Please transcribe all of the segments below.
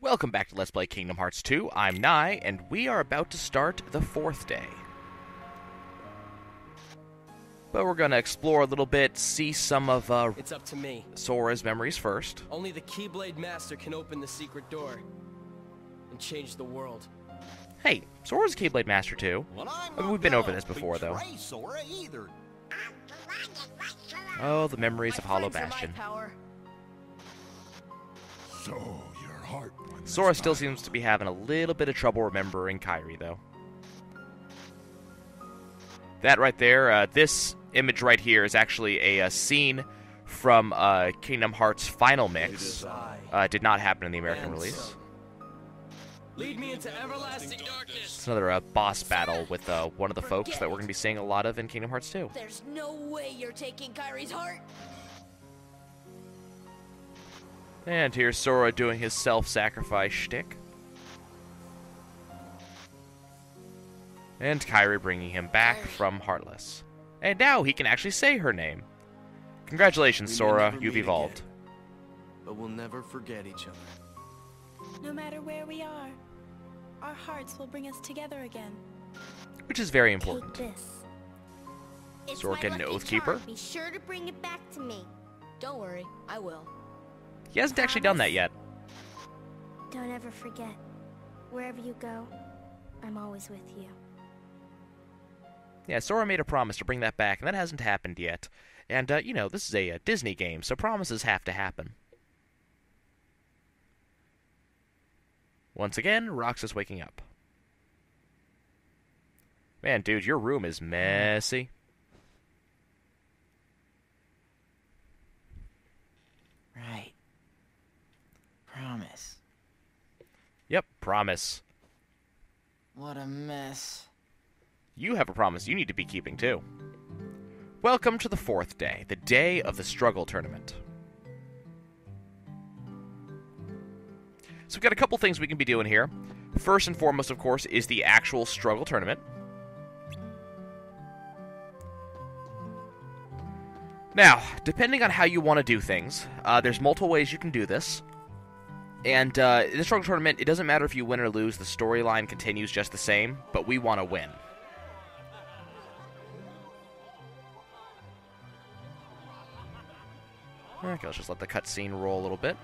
Welcome back to Let's Play Kingdom Hearts 2. I'm Nai, and we are about to start the 4th day. But we're going to explore a little bit, see some of It's up to me. Sora's memories first. Only the Keyblade Master can open the secret door and change the world. Hey, Sora's a Keyblade Master too. We've been over this before, though. Sora either. Oh, the memories of Hollow Bastion. So your heart. Sora still seems to be having a little bit of trouble remembering Kairi, though. That right there, this image right here is actually a scene from Kingdom Hearts Final Mix. Did not happen in the American release. Lead me into everlasting darkness. It's another boss battle with one of the folks that we're going to be seeing a lot of in Kingdom Hearts 2. There's no way you're taking Kairi's heart. And here's Sora doing his self-sacrifice shtick. And Kairi bringing him back from Heartless. And now he can actually say her name. Congratulations, Sora, you've evolved. But we'll never forget each other. No matter where we are, our hearts will bring us together again. Which is very important. Take this. It's Sora my getting an lucky Oath Keeper? charm. Be sure to bring it back to me. Don't worry, I will. He hasn't actually done that yet. Don't ever forget. Wherever you go, I'm always with you. Yeah, Sora made a promise to bring that back, and that hasn't happened yet. And, you know, this is a Disney game, so promises have to happen. Once again, Roxas waking up. Man, dude, your room is messy. Right. Promise. Yep, promise. What a mess. You have a promise you need to be keeping, too. Welcome to the 4th day, the day of the Struggle Tournament. So we've got a couple things we can be doing here. First and foremost, of course, is the actual Struggle Tournament. Now, depending on how you want to do things, there's multiple ways you can do this. And in the Struggle Tournament, it doesn't matter if you win or lose, the storyline continues just the same, but we want to win. Okay, let's just let the cutscene roll a little bit.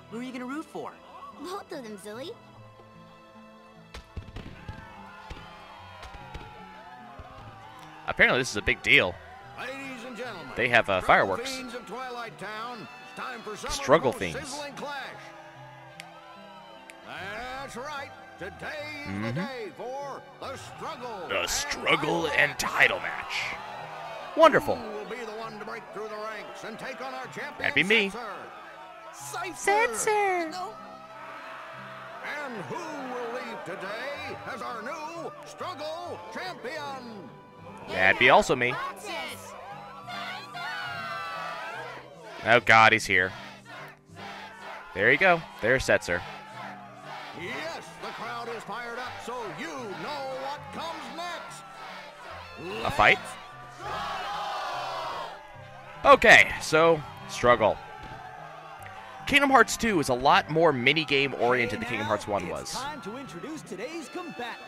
Who are you gonna root for? Both of them, silly. Apparently this is a big deal. Ladies and gentlemen, They have fireworks. Fiends of Twilight Town. Time for some Struggle most Fiends. sizzling clash. That's right. Today's the day for the struggle. The Struggle and Title Match. Wonderful. Who will be the one to break through the ranks and take on our champion? That'd be me. Setzer. And who will leave today as our new struggle champion? That'd be also me. Oh god, he's here. There you go. There's Setzer. Yes, the crowd is fired up, so you know what comes next. A fight? Okay, so, Struggle. Kingdom Hearts 2 is a lot more minigame oriented than Kingdom Hearts 1 was. It's time to introduce today's combatants.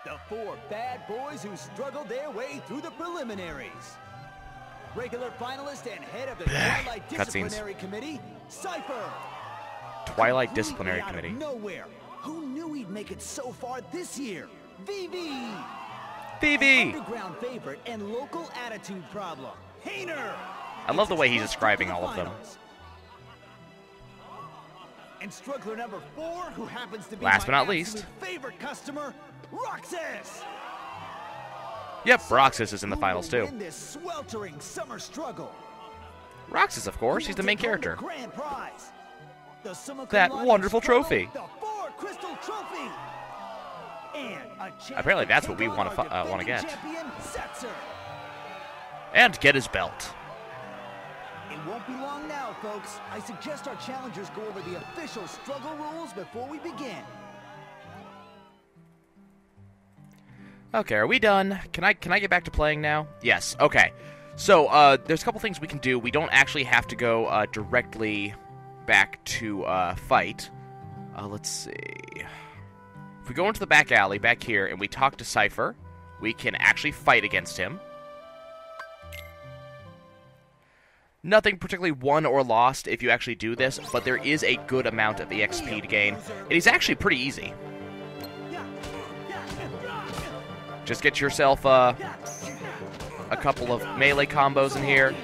The 4 bad boys who struggled their way through the preliminaries. Regular finalist and head of the Twilight Disciplinary Committee, Cypher. Twilight Disciplinary Committee. Nowhere. Who knew he'd make it so far this year? Vivi. Bebe! Underground favorite and local attitude problem, Hayner. I love the way he's describing all of them. And struggler number 4, who happens to be Last but my not least. absolute favorite customer, Roxas. Yep, Roxas is in the Who finals will too. win this sweltering summer struggle? Roxas, of course, he's the main Who will take character. home the grand prize? The summa cum That laude wonderful struggle, trophy. The 4 crystal trophy. And a chance Apparently that's what we take want on to our want to defending get. champion, Setzer. And get his belt. It won't be long now, folks. I suggest our challengers go over the official struggle rules before we begin. Okay, are we done? Can I get back to playing now? Yes. Okay. So, there's a couple things we can do. We don't actually have to go directly back to fight. Let's see. If we go into the back alley, back here, and we talk to Setzer, we can actually fight against him. Nothing particularly won or lost if you actually do this, but there is a good amount of EXP to gain. It is actually pretty easy. Just get yourself a couple of melee combos in here.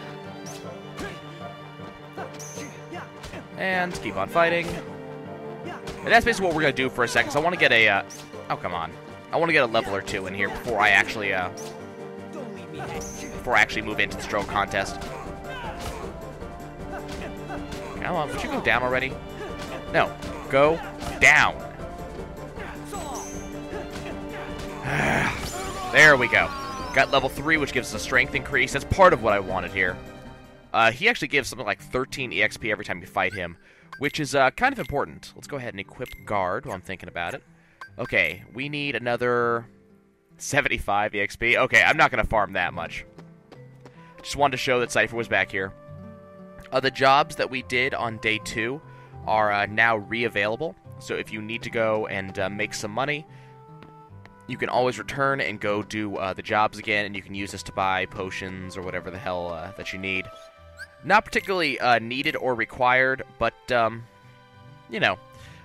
And keep on fighting. And that's basically what we're going to do for a second. So I want to get a... oh, come on. I want to get a level or two in here before I actually move into the stroke contest. Come on, would you go down already? No. Go down. There we go. Got level 3, which gives us a strength increase. That's part of what I wanted here. He actually gives something like 13 EXP every time you fight him, which is kind of important. Let's go ahead and equip guard while I'm thinking about it. Okay, we need another 75 EXP. Okay, I'm not going to farm that much. Just wanted to show that Setzer was back here. The jobs that we did on day 2 are now re-available. So if you need to go and make some money, you can always return and go do the jobs again, and you can use this to buy potions or whatever the hell that you need. Not particularly needed or required, but you know,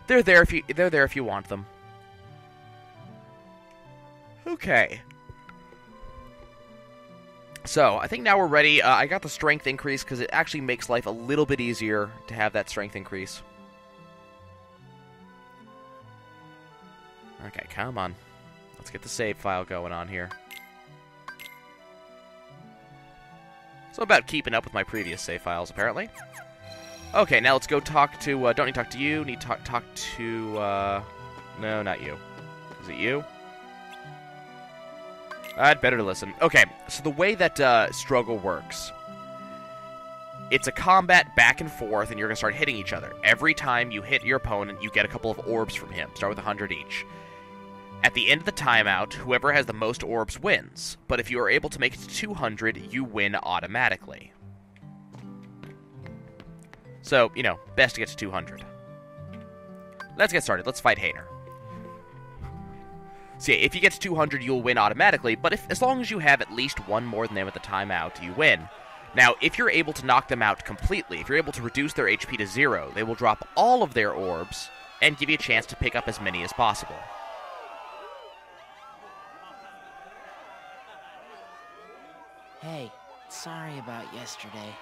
they're there if you want them. Okay. So, I think now we're ready. I got the strength increase because it actually makes life a little bit easier to have that strength increase. Okay, come on. Let's get the save file going on here. So about keeping up with my previous save files, apparently. Okay, now let's go talk to... don't need to talk to you. Need to talk to... no, not you. Is it you? I'd better listen. Okay, so the way that struggle works, it's a combat back and forth, and you're going to start hitting each other. Every time you hit your opponent, you get a couple of orbs from him. Start with 100 each. At the end of the timeout, whoever has the most orbs wins. But if you are able to make it to 200, you win automatically. So, you know, best to get to 200. Let's get started. Let's fight Hayner. So yeah, if you get to 200, you'll win automatically, but as long as you have at least one more than them at the timeout, you win. Now, if you're able to knock them out completely, if you're able to reduce their HP to 0, they will drop all of their orbs and give you a chance to pick up as many as possible. Hey, sorry about yesterday.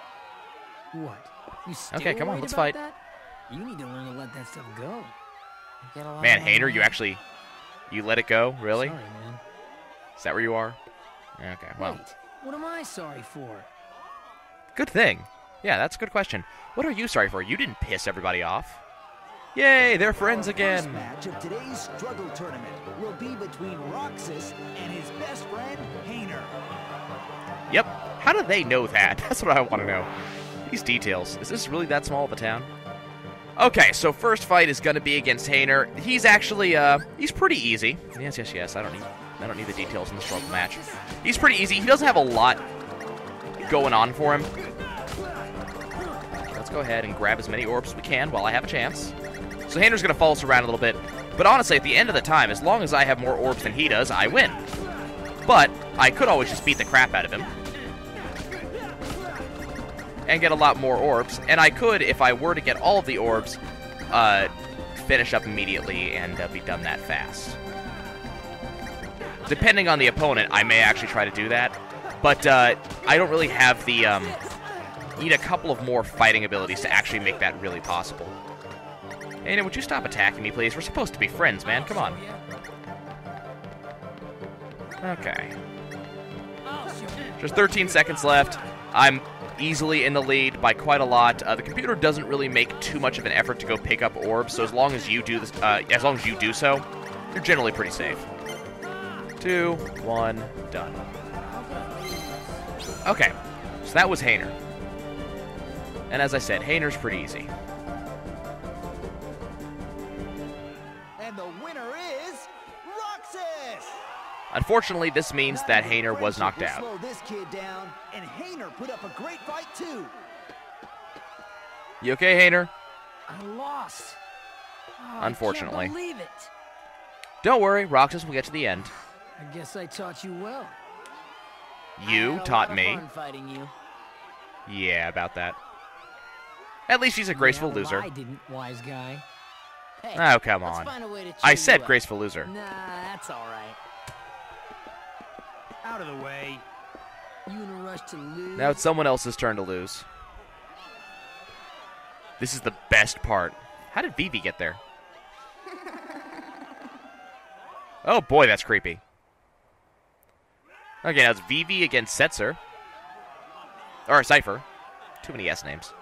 What? You still Okay, come on, worried let's about fight. that? You need to learn to let that stuff go. Get a lot Man, of Hayner, money. you actually... You let it go? Really? Sorry, man. Is that where you are? Okay, well. Wait, what am I sorry for? Good thing. Yeah, that's a good question. What are you sorry for? You didn't piss everybody off. Yay, they're friends First again. match of today's struggle tournament will be between Roxas and his best friend, Hayner. Yep. How do they know that? That's what I want to know. These details. Is this really that small of a town? Okay, so first fight is going to be against Hayner. He's actually, he's pretty easy. Yes. I don't need the details in the struggle match. He's pretty easy. He doesn't have a lot going on for him. Let's go ahead and grab as many orbs as we can while I have a chance. So Hayner's going to follow us around a little bit. But honestly, at the end of the time, as long as I have more orbs than he does, I win. But I could always just beat the crap out of him and get a lot more orbs. And I could, if I were to get all of the orbs, finish up immediately and be done that fast. Depending on the opponent, I may actually try to do that. But I don't really have the... need a couple of more fighting abilities to actually make that really possible. Hayner, would you stop attacking me, please? We're supposed to be friends, man. Come on. Okay. There's 13 seconds left. I'm easily in the lead by quite a lot. The computer doesn't really make too much of an effort to go pick up orbs, so as long as you do this, as long as you do so, you're generally pretty safe. 2, 1, done. Okay, so that was Hayner. And as I said, Hayner's pretty easy. And the winner is Roxas! Unfortunately, this means that Hayner was knocked out. Slow this kid down, and Hayner put up a great fight, too. You okay, Hayner? I lost. Oh, Unfortunately. I can't believe it. Don't worry, Roxas will get to the end. I guess I taught you well. You taught me. Fun fighting you. Yeah, about that. At least he's a graceful Yeah, loser. I didn't, wise guy. Hey, Oh, come let's on. find a way to cheer I you said up. graceful loser. Nah, that's all right. Out of the way. You in a rush to lose? Now it's someone else's turn to lose. This is the best part. How did Bebe get there? Oh boy, that's creepy. Okay, now it's Bebe against Setzer. Or Cypher. Too many S names.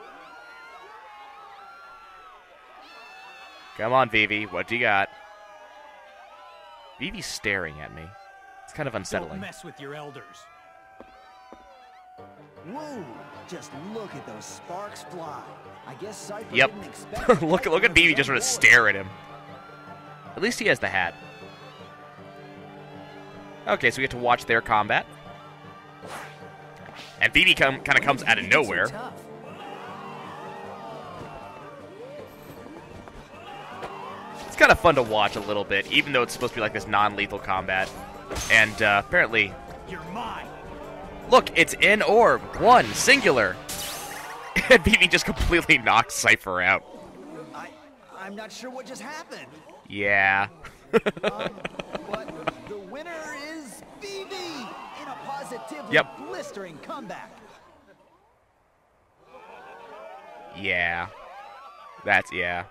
Come on, Bebe. What do you got? Bebe's staring at me. It's kind of unsettling. Don't mess with your elders. Whoa! Just look at those sparks fly. I guess Cypher Yep. didn't expect look at Bebe just sort of stare at him. At least he has the hat. Okay, so we get to watch their combat. And Bebe kind of comes out of nowhere. Tough. It's kind of fun to watch a little bit, even though it's supposed to be like this non-lethal combat. And apparently... You're mine. Look, it's an orb. One, singular. And Bebe just completely knocks Cypher out. I'm not sure what just happened. Yeah. But the winner is Bebe in a positively blistering comeback. Yeah. That's, yeah.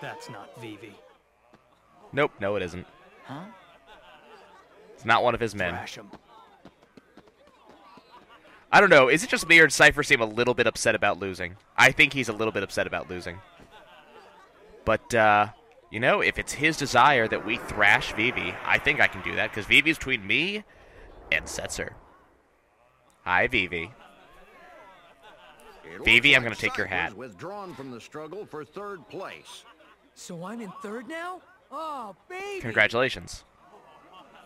That's not Vivi. Nope, no it isn't. Huh? It's not one of his men. Thrash him. I don't know, is it just me or does Cypher seem a little bit upset about losing? I think he's a little bit upset about losing. But, you know, if it's his desire that we thrash Vivi, I think I can do that, because Vivi's between me and Setzer. Hi, Vivi. Vivi, I'm going to take your hat. Withdrawn from the struggle for third place. So I'm in third now? Oh, baby! Congratulations.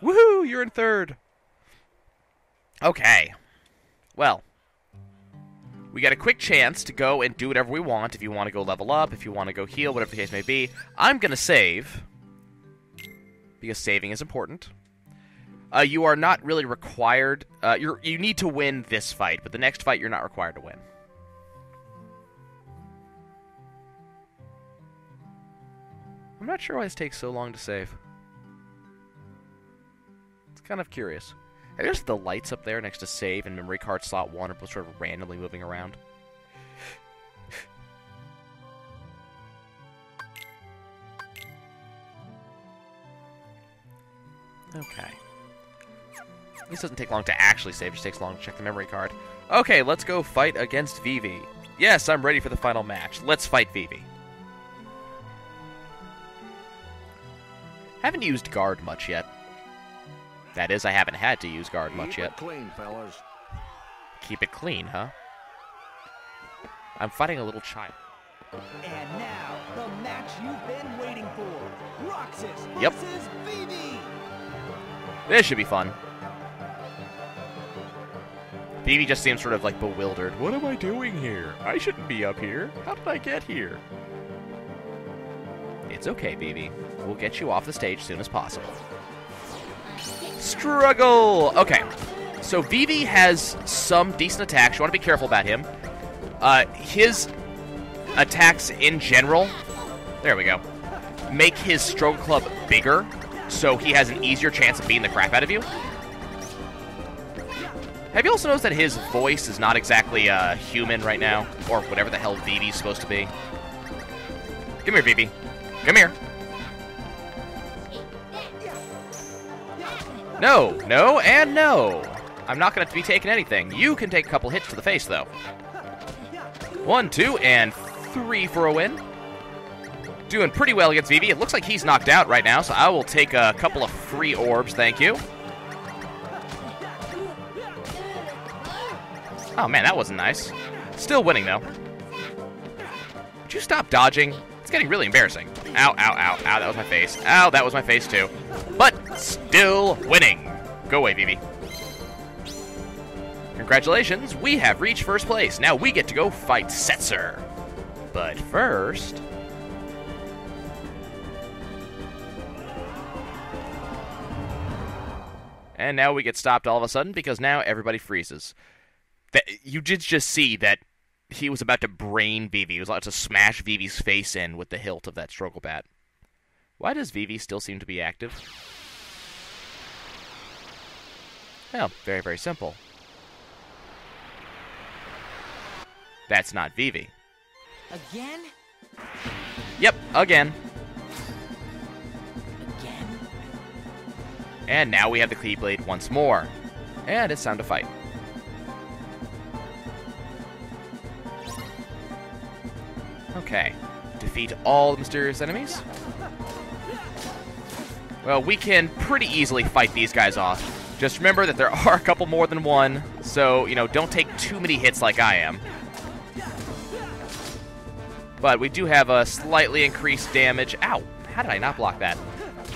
Woohoo, you're in third. Okay. Well, we got a quick chance to go and do whatever we want. If you want to go level up, if you want to go heal, whatever the case may be. I'm going to save, because saving is important. You are not really required. You need to win this fight, but the next fight you're not required to win. I'm not sure why this takes so long to save. It's kind of curious. Hey, there's the lights up there next to save and memory card slot 1 are both sort of randomly moving around. Okay. This doesn't take long to actually save, it just takes long to check the memory card. Okay, let's go fight against Vivi. Yes, I'm ready for the final match. Let's fight Vivi. Haven't used guard much yet. That is, I haven't had to use guard much yet. Keep it clean, fellas. Keep it clean, huh? I'm fighting a little child. And now, the match you've been waiting for. Roxas Yep. versus Bebe. This should be fun. Bebe just seems sort of like bewildered. What am I doing here? I shouldn't be up here. How did I get here? It's okay, Bebe. We'll get you off the stage as soon as possible. Struggle! Okay. So Bebe has some decent attacks. You want to be careful about him. His attacks in general, there we go, make his struggle club bigger, so he has an easier chance of beating the crap out of you. Have you also noticed that his voice is not exactly human right now? Or whatever the hell Bebe's supposed to be? Come here, Bebe. Come here. No, no, and no. I'm not going to be taking anything. You can take a couple hits to the face, though. 1, 2, and 3 for a win. Doing pretty well against Bebe. It looks like he's knocked out right now, so I will take a couple of free orbs, thank you. Oh, man, that wasn't nice. Still winning, though. Would you stop dodging? It's getting really embarrassing. Ow, ow, ow, ow, that was my face. Ow, that was my face, too. But still winning. Go away, Bebe. Congratulations, we have reached first place. Now we get to go fight Setzer. But first... And now we get stopped all of a sudden because now everybody freezes. You did just see that he was about to brain Vivi. He was about to smash Vivi's face in with the hilt of that struggle bat. Why does Vivi still seem to be active? Well, very, very simple. That's not Vivi. Again? Yep, again. Again? And now we have the Keyblade once more. And it's time to fight. Okay. Defeat all the mysterious enemies. Well, we can pretty easily fight these guys off. Just remember that there are a couple more than one, so, you know, don't take too many hits like I am. But we do have a slightly increased damage. Ow! How did I not block that?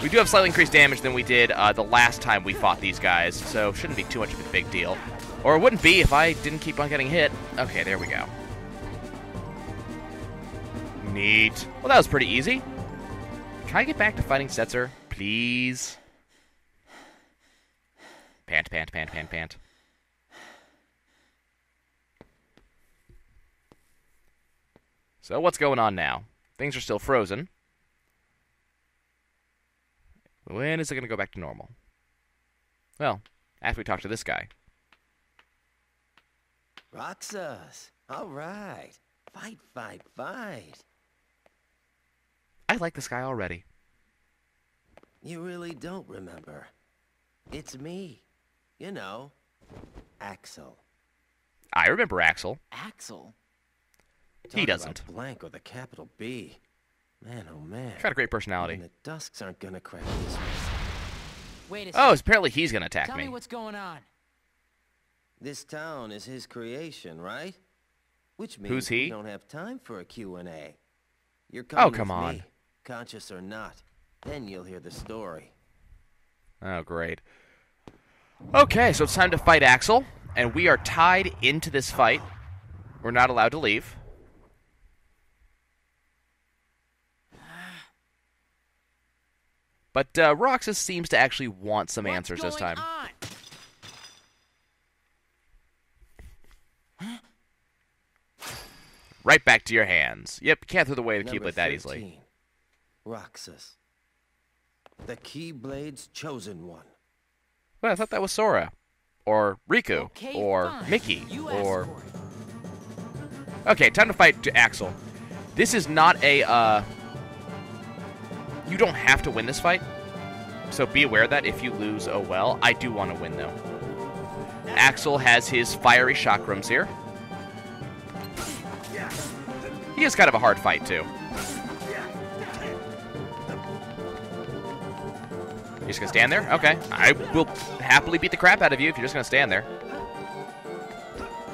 We do have slightly increased damage than we did the last time we fought these guys, so shouldn't be too much of a big deal. Or it wouldn't be if I didn't keep on getting hit. Okay, there we go. Neat. Well, that was pretty easy. Can I get back to fighting Setzer, please? Pant, pant, pant, pant, pant. So what's going on now? Things are still frozen. When is it going to go back to normal? Well, after we talk to this guy. Roxas. All right. Fight, fight, fight. I like this guy already. You really don't remember. It's me. You know, Axel. I remember Axel. Axel? He doesn't. Blank or the capital B. Man, oh man. Got a great personality. And the Dusks aren't gonna crack this one. Wait a Oh, second. apparently he's gonna attack Tell me. me what's going on. This town is his creation, right? Which means Who's he? we don't have time for a Q&A. You're coming come with on. me, conscious or not. Then you'll hear the story. Oh, great. Okay, so it's time to fight Axel, and we are tied into this fight. We're not allowed to leave. But Roxas seems to actually want some answers this time. Right back to your hands. Yep, you can't throw away the Number Keyblade that 13, easily. Roxas. The Keyblade's chosen one. Well, I thought that was Sora. Or Riku. Okay, or fine. Mickey. You asked Or... for it. Okay, time to fight Axel. This is not a, You don't have to win this fight. So be aware that if you lose, oh well. I do want to win, though. Axel has his fiery chakrams here. He is kind of a hard fight, too. You're just gonna stand there? Okay. I will happily beat the crap out of you if you're just gonna stand there.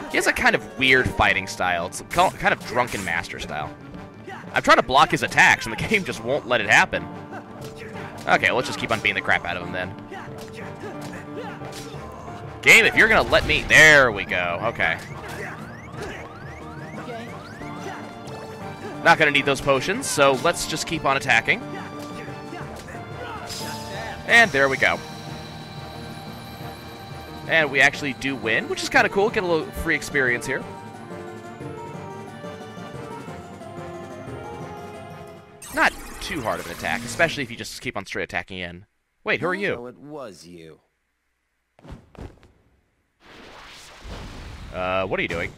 He has a kind of weird fighting style. It's kind of drunken master style. I'm trying to block his attacks, and the game just won't let it happen. Okay, well, let's just keep on beating the crap out of him, then. Game, if you're gonna let me... There we go. Okay. Not gonna need those potions, so let's just keep on attacking. And there we go. And we actually do win, which is kind of cool. Get a little free experience here. Not too hard of an attack, especially if you just keep on straight attacking in. Wait, who are you? So it was you. What are you doing?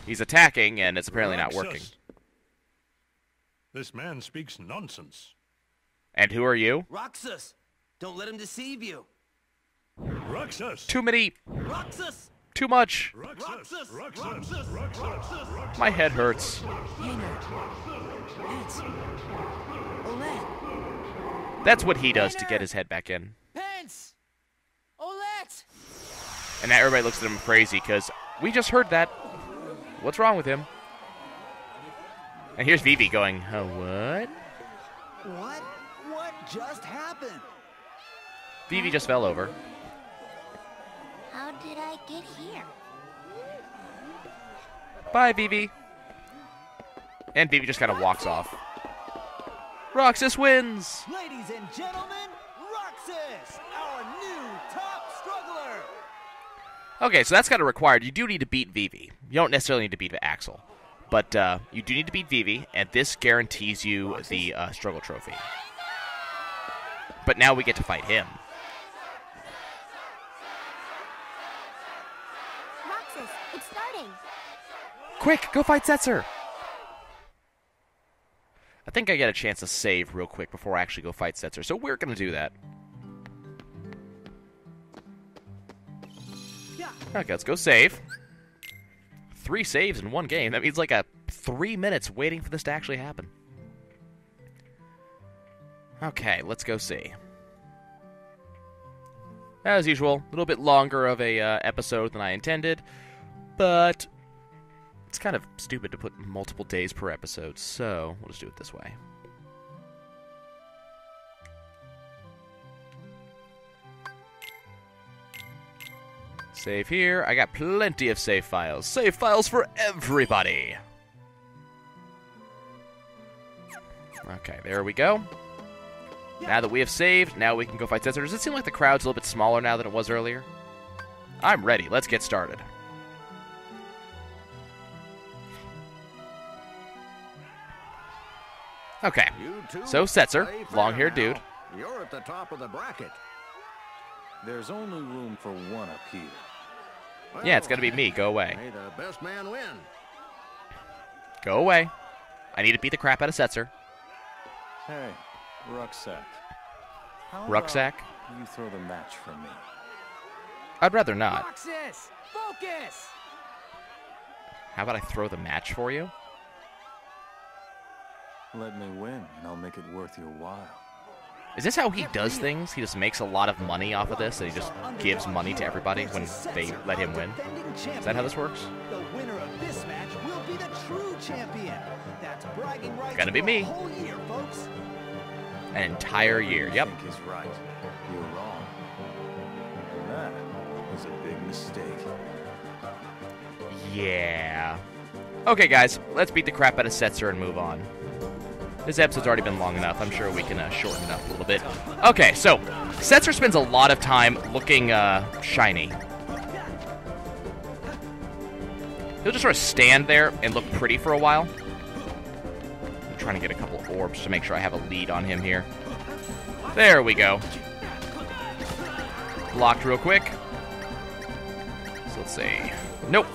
He's attacking, and it's apparently not working. This man speaks nonsense. And who are you? Roxas! Don't let him deceive you. Roxas! Too many... Roxas! Too much. Roxas! Roxas! My head hurts. Hayner. Pence. Olette. That's what he does to get his head back in. Pence. Olette. And now everybody looks at him crazy, because we just heard that. What's wrong with him? And here's Vivi going, oh, what? What? What just happened? Vivi just fell over. How'd did I get here? Bye, Bebe. And Bebe just kind of walks off. Roxas wins! Ladies and gentlemen, Roxas, our new top struggler. Okay, so that's kind of required. You do need to beat Vivi. You don't necessarily need to beat Axel. But you do need to beat Vivi, and this guarantees you the struggle trophy. But now we get to fight him. Roxas, it's starting. Quick, go fight Setzer! I think I get a chance to save real quick before I actually go fight Setzer, so we're going to do that. Okay, let's go save. 3 saves in 1 game. That means like 3 minutes waiting for this to actually happen. Okay, let's go see. As usual, a little bit longer of a episode than I intended, but it's kind of stupid to put multiple days per episode, so we'll just do it this way. Save here. I got plenty of save files. Save files for everybody! Okay, there we go. Now that we have saved, now we can go fight Setzer. Does it seem like the crowd's a little bit smaller now than it was earlier? I'm ready. Let's get started. Okay, so Setzer, long-haired dude. You're at the top of the bracket. There's only room for one up here. Well, Yeah, it's gonna be me. Go away. May the best man win. Go away. I need to beat the crap out of Setzer. Hey, Rucksack. How Rucksack? about you throw the match for me? I'd rather not. Roxas, focus! How about I throw the match for you? Let me win, and I'll make it worth your while. Is this how he does things? He just makes a lot of money off of this, and he just gives money to everybody when they let him win? Is that how this works? The winner of this match will be the true champion. That's bragging rights Gonna be for me. a whole year, folks. An entire year. Yep. I think is right. You're wrong. And that is a big mistake. Yeah. Okay, guys, let's beat the crap out of Setzer and move on. This episode's already been long enough. I'm sure we can shorten it up a little bit. Okay, so Setzer spends a lot of time looking shiny. He'll just sort of stand there and look pretty for a while. I'm trying to get a couple orbs to make sure I have a lead on him here. There we go. Blocked real quick. So let's see. Nope.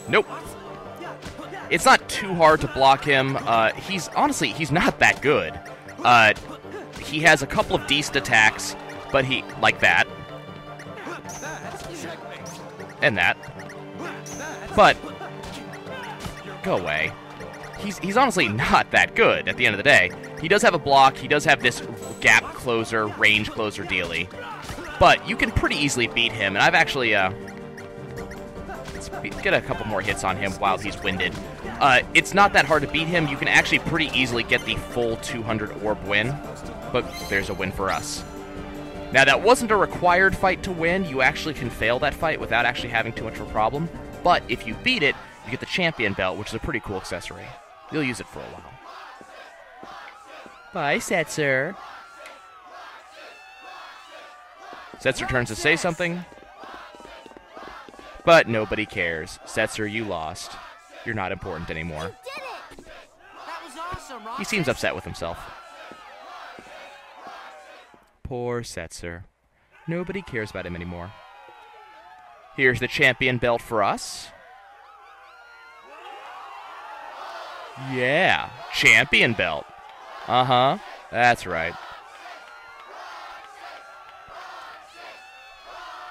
Nope. It's not too hard to block him. He's not that good. He has a couple of decent attacks, but he, like that. And that. But, go away. He's honestly not that good at the end of the day. He does have a block, he does have this gap closer, range closer dealy. But you can pretty easily beat him, and I've actually, let's get a couple more hits on him while he's winded. It's not that hard to beat him. You can actually pretty easily get the full 200 orb win, but there's a win for us. Now, that wasn't a required fight to win. You actually can fail that fight without actually having too much of a problem. But if you beat it, you get the champion belt, which is a pretty cool accessory. You'll use it for a while. Bye, Setzer. Setzer turns to say something, but nobody cares. Setzer, you lost. You're not important anymore. Did it! That was awesome, Roxas. He seems upset with himself. Poor Setzer. Nobody cares about him anymore. Here's the champion belt for us. Yeah, champion belt. Uh-huh, that's right.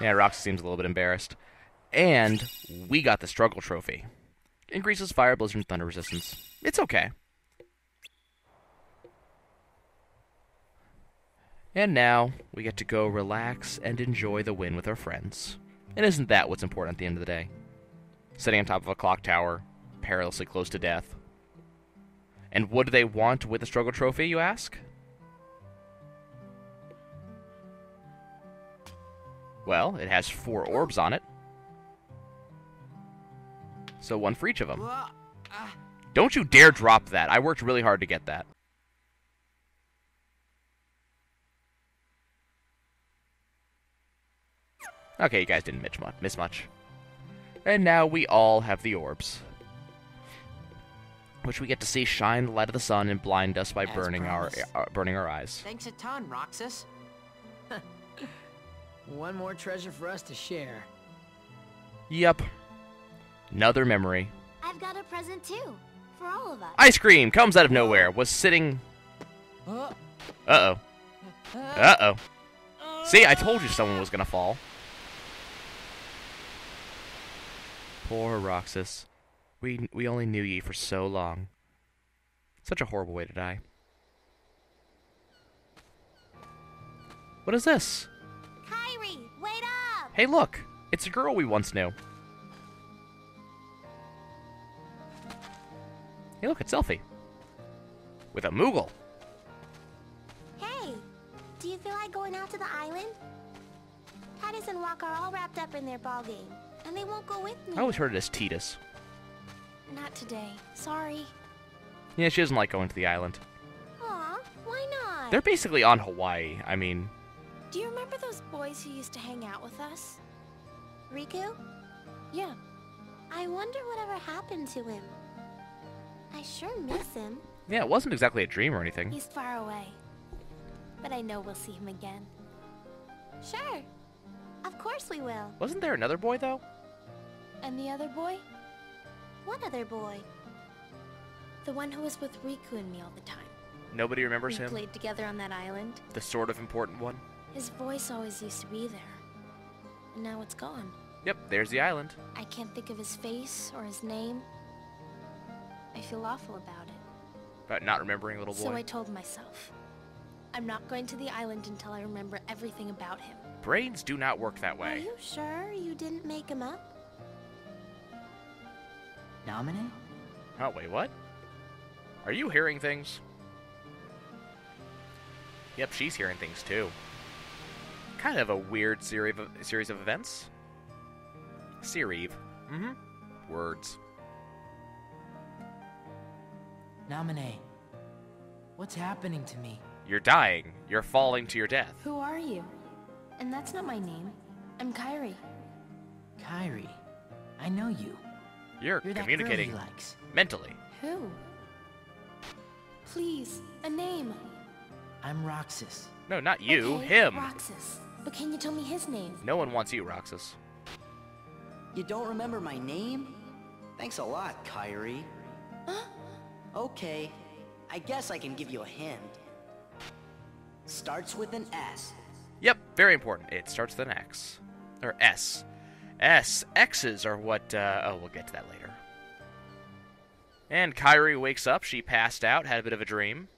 Yeah, Roxas seems a little bit embarrassed. And we got the struggle trophy. Increases fire, blizzard, and thunder resistance. It's okay. And now, we get to go relax and enjoy the win with our friends. And isn't that what's important at the end of the day? Sitting on top of a clock tower, perilously close to death. And what do they want with the struggle trophy, you ask? Well, it has 4 orbs on it. So 1 for each of them. Don't you dare drop that. I worked really hard to get that. Okay, you guys didn't miss much. And now we all have the orbs, which we get to see shine the light of the sun and blind us by burning our eyes. Thanks a ton, Roxas. One more treasure for us to share. Yep. Another memory. I've got a present too, for all of us. Ice cream comes out of nowhere. Was sitting... Uh-oh. Uh-oh. See, I told you someone was gonna fall. Poor Roxas. We only knew ye for so long. Such a horrible way to die. What is this? Kyrie, wait up! Hey, look! It's a girl we once knew. Hey, look, it's Selfie. With a Moogle. Hey, do you feel like going out to the island? Titus and Walk are all wrapped up in their ball game, and they won't go with me. I always heard it as Titus. Not today. Sorry. Yeah, she doesn't like going to the island. Aw, why not? They're basically on Hawaii. I mean... Do you remember those boys who used to hang out with us? Riku? Yeah. I wonder whatever happened to him. I sure miss him. Yeah, it wasn't exactly a dream or anything. He's far away. But I know we'll see him again. Sure. Of course we will. Wasn't there another boy, though? And the other boy? What other boy? The one who was with Riku and me all the time. Nobody remembers We him? played together on that island. The sort of important one? His voice always used to be there. And now it's gone. Yep, there's the island. I can't think of his face or his name. I feel awful about it. About not remembering little boy. So I told myself, I'm not going to the island until I remember everything about him. Brains do not work that Are way. you sure you didn't make him up? Nominate? Oh, wait, what? Are you hearing things? Yep, she's hearing things, too. Kind of a weird series of events. Series. Mm-hmm. Words. Nominate. What's happening to me? You're dying. You're falling to your death. Who are you? And that's not my name. I'm Kyrie. Kyrie. I know you. You're You're that communicating girl he likes. mentally. Who? Please, a name. I'm Roxas. No, not you. Okay, Him. Roxas. But can you tell me his name? No one wants you, Roxas. You don't remember my name? Thanks a lot, Kyrie. Huh? Okay, I guess I can give you a hint. Starts with an S. Yep, very important. It starts with an X. Or S. X's are what, oh, we'll get to that later. And Kyrie wakes up. She passed out, had a bit of a dream.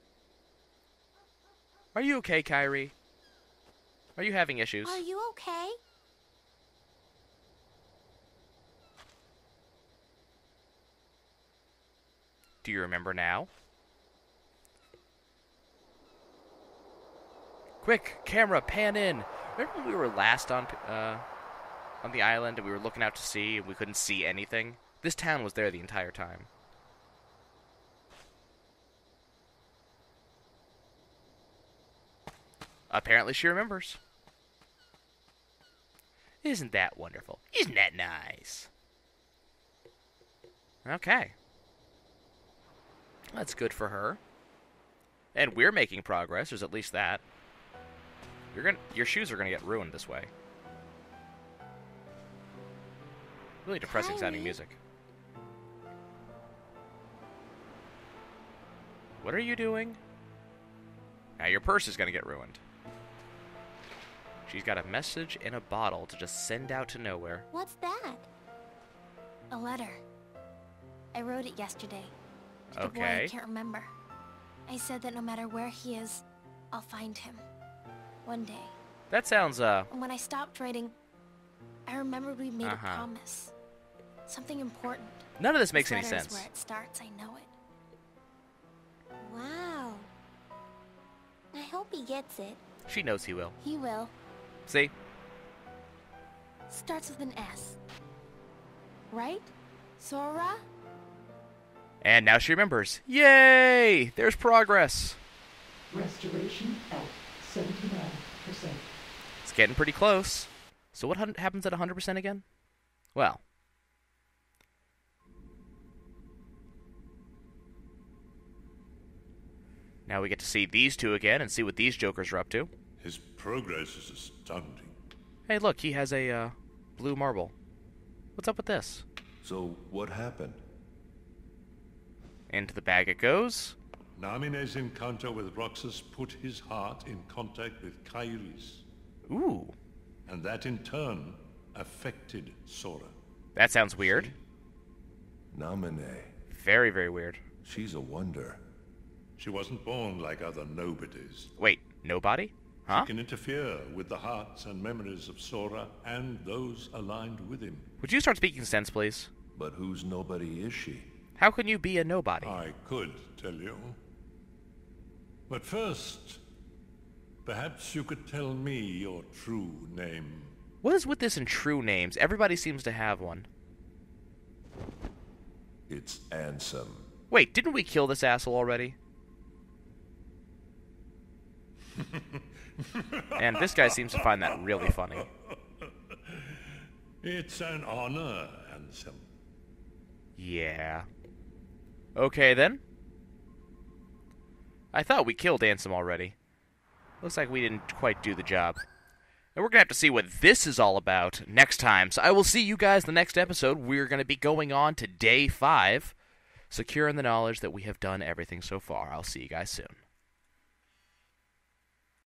Are you okay, Kyrie? Are you having issues? Are you okay? Do you remember now? Quick, camera, pan in. Remember when we were last on the island and we were looking out to sea and we couldn't see anything? This town was there the entire time. Apparently she remembers. Isn't that wonderful? Isn't that nice? Okay. That's good for her. And we're making progress, there's at least that. Your shoes are gonna get ruined this way. Really depressing sounding music. What are you doing? Now your purse is gonna get ruined. She's got a message in a bottle to just send out to nowhere. What's that? A letter. I wrote it yesterday. To the boy Okay. I can't remember. I said that no matter where he is, I'll find him. One day. That sounds, And when I stopped writing, I remembered we made a Uh-huh. promise. Something important. none of this makes This any letter is sense. where it starts, I know it. Wow. I hope he gets it. She knows he will. He will. See? Starts with an S. Right? Sora? And now she remembers. Yay! There's progress. Restoration at 79%. It's getting pretty close. So what happens at 100% again? Well. Now we get to see these two again and see what these jokers are up to. His progress is astounding. Hey, look, he has a blue marble. What's up with this? So, what happened? Into the bag it goes. Namine's encounter with Roxas put his heart in contact with Kairi's. Ooh. And that in turn affected Sora. That sounds weird. Namine. Very, very weird. She's a wonder. She wasn't born like other nobodies. Wait, nobody? Huh? She can interfere with the hearts and memories of Sora and those aligned with him. Would you start speaking sense, please? But whose nobody is she? How can you be a nobody? I could tell you. But first, perhaps you could tell me your true name. What is with this and true names? Everybody seems to have one. It's Ansem. Wait, didn't we kill this asshole already? And this guy seems to find that really funny. It's an honor, Ansem. Yeah. Okay, then. I thought we killed Ansem already. Looks like we didn't quite do the job. And we're going to have to see what this is all about next time. So I will see you guys in the next episode. We're going to be going on to day 5, secure in the knowledge that we have done everything so far. I'll see you guys soon.